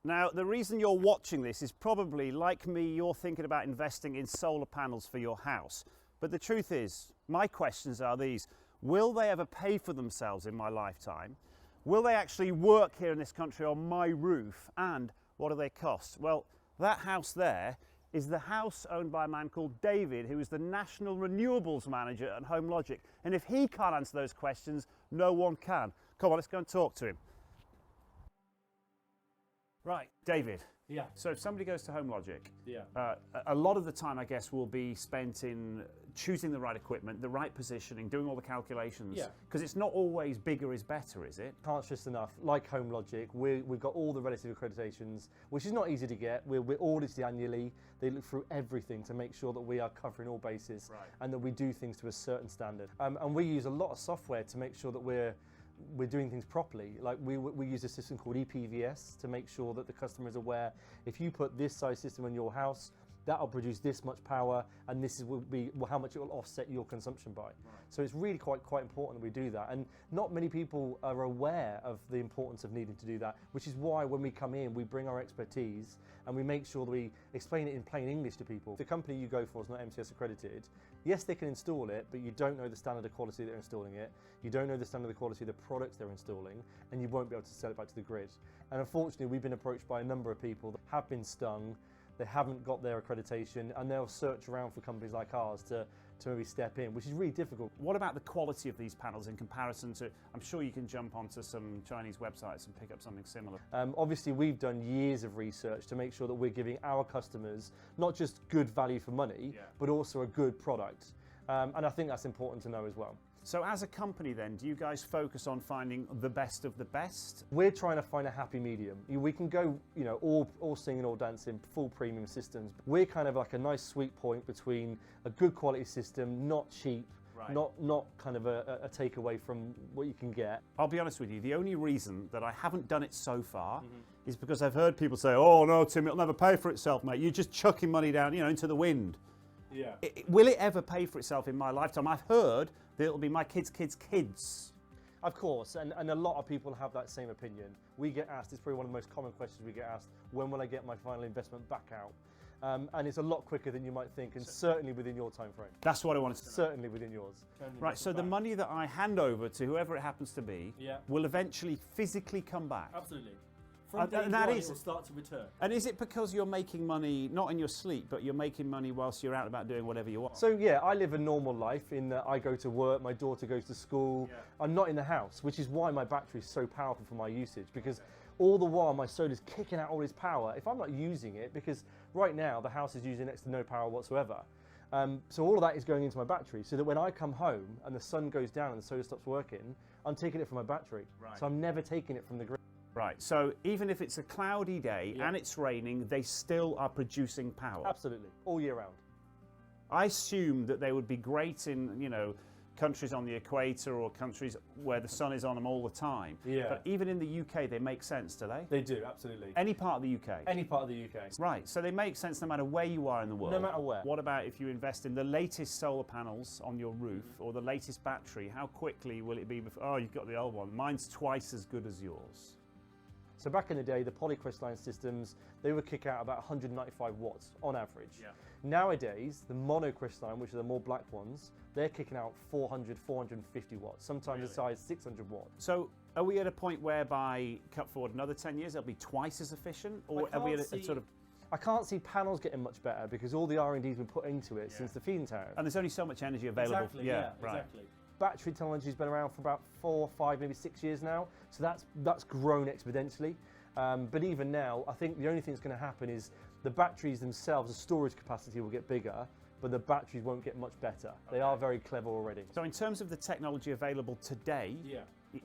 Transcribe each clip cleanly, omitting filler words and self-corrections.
Now, the reason you're watching this is probably, like me, you're thinking about investing in solar panels for your house. But the truth is, my questions are these. Will they ever pay for themselves in my lifetime? Will they actually work here in this country on my roof? And what do they cost? Well, that house there is the house owned by a man called David, who is the National Renewables Manager at HomeLogic. And if he can't answer those questions, no one can. Come on, let's go and talk to him. Right, David. Yeah. So if somebody goes to HomeLogic, Yeah. a lot of the time, I guess, will be spent in choosing the right equipment, the right positioning, doing all the calculations. Yeah. Because it's not always bigger is better, is it? Can't stress enough. Like HomeLogic, we've got all the relative accreditations, which is not easy to get. We're audited annually. They look through everything to make sure that we are covering all bases, Right. and that we do things to a certain standard. And we use a lot of software to make sure that we're doing things properly. Like we use a system called EPVS to make sure that the customer is aware, if you put this size system in your house, that'll produce this much power, and this will be how much it will offset your consumption by. Right. So it's really quite important that we do that, and not many people are aware of the importance of needing to do that, which is why when we come in, we bring our expertise and we make sure that we explain it in plain English to people. If the company you go for is not MCS accredited, yes, they can install it, but you don't know the standard of quality that they're installing it, you don't know the standard of quality of the products they're installing, and you won't be able to sell it back to the grid. And unfortunately, we've been approached by a number of people that have been stung, they haven't got their accreditation, and they'll search around for companies like ours to maybe step in, which is really difficult. What about the quality of these panels in comparison to, I'm sure you can jump onto some Chinese websites and pick up something similar. Obviously, we've done years of research to make sure that we're giving our customers not just good value for money, but also a good product. And I think that's important to know as well. So as a company then, do you guys focus on finding the best of the best? We're trying to find a happy medium. We can go, all singing, all dancing, full premium systems. We're kind of like a nice sweet point between a good quality system, not cheap, right, not kind of a takeaway from what you can get. I'll be honest with you, the only reason that I haven't done it so far is because I've heard people say, oh no, Tim, it'll never pay for itself, mate. You're just chucking money down, into the wind. Yeah. Will it ever pay for itself in my lifetime? I've heard that it'll be my kids' kids. Of course, and a lot of people have that same opinion. We get asked, it's probably one of the most common questions we get asked, when will I get my final investment back out? And it's a lot quicker than you might think, and certainly within your time frame. That's what I wanted to know. Certainly within yours. Right, so the money that I hand over to whoever it happens to be will eventually physically come back. Absolutely. From day one, it will start to return. And is it because you're making money, not in your sleep, but you're making money whilst you're out about doing whatever you want? So yeah, I live a normal life in that I go to work, my daughter goes to school, I'm not in the house, which is why my battery is so powerful for my usage, because all the while my solar's kicking out all this power. If I'm not using it, because right now the house is using next to no power whatsoever, so all of that is going into my battery, so that when I come home and the sun goes down and the solar stops working, I'm taking it from my battery. Right. So I'm never taking it from the grid. Right, so even if it's a cloudy day and it's raining, they still are producing power? Absolutely, all year round. I assume that they would be great in, countries on the equator or countries where the sun is on them all the time. Yeah. But even in the UK, they make sense, do they? They do, absolutely. Any part of the UK? Any part of the UK. Right, so they make sense no matter where you are in the world. No matter where. What about if you invest in the latest solar panels on your roof or the latest battery? How quickly will it be before, oh, you've got the old one. Mine's twice as good as yours. So back in the day, the polycrystalline systems, they would kick out about 195 watts on average. Yeah. Nowadays, the monocrystalline, which are the more black ones, they're kicking out 400, 450 watts, sometimes as high as 600 watts. So are we at a point whereby, cut forward another 10 years, they'll be twice as efficient? Or are we at a sort of... I can't see panels getting much better because all the R&D's been put into it since the feed-in tariff. And there's only so much energy available. Exactly, exactly. Battery technology has been around for about 4, 5, maybe 6 years now, so that's grown exponentially. But even now, I think the only thing that's going to happen is the batteries themselves, the storage capacity will get bigger, but the batteries won't get much better. They are very clever already. So in terms of the technology available today,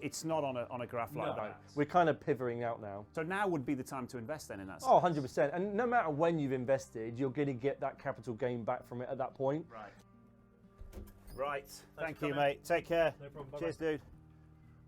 it's not on a graph like that. We're kind of pivoting out now. So now would be the time to invest then in that. Oh, 100%. And no matter when you've invested, you're going to get that capital gain back from it at that point. Right. Thank you, mate. Take care. No problem. Cheers, dude.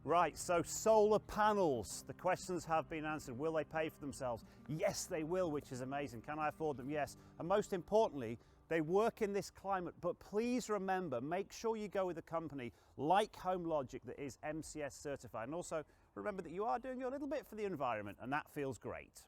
Right, so solar panels. The questions have been answered. Will they pay for themselves? Yes, they will, which is amazing. Can I afford them? Yes. And most importantly, they work in this climate. But please remember, make sure you go with a company like HomeLogic that is MCS certified. And also remember that you are doing your little bit for the environment, and that feels great.